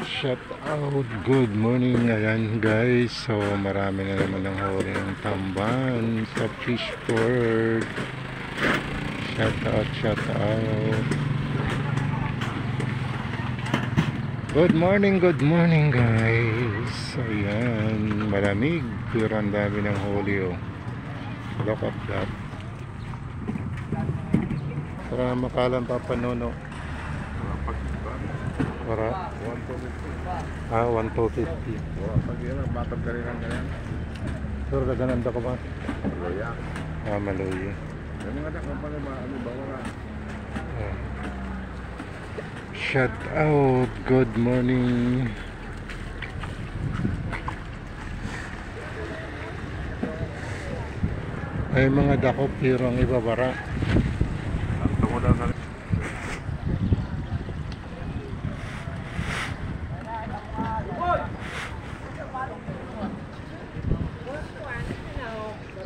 Shout out, good morning. Ayan guys, so marami na naman ng huli ng tamban sa fishport. Shout out, shout out. Good morning guys. Ayan, malamig pero ang dami ng huli oh. Look at that. Para makalang papanono. Para 150. 150. Pag yan, batag ka rin ang ganyan. Pero gagananda ko ba? Loya. Maluya. Ganyan nga kung paano ano ba wala. Shout out, good morning. Ay mga dako pero ang ibabara. Tumudan na rin.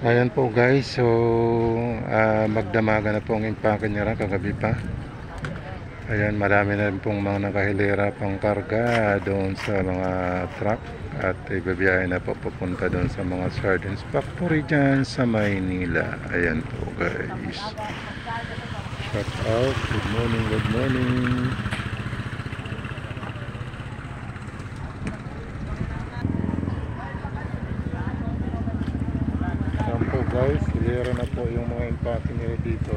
Ayan po guys, so magdamaga na po ang impake nila kagabi pa. Ayan, marami na rin pong mga nakahilera pang karga doon sa mga truck at ibibiyahe na po papunta doon sa mga sardines factory dyan sa Maynila. Ayan po guys. Shout out, good morning, good morning. Ayan po guys, hilera na po yung mga impake nila dito.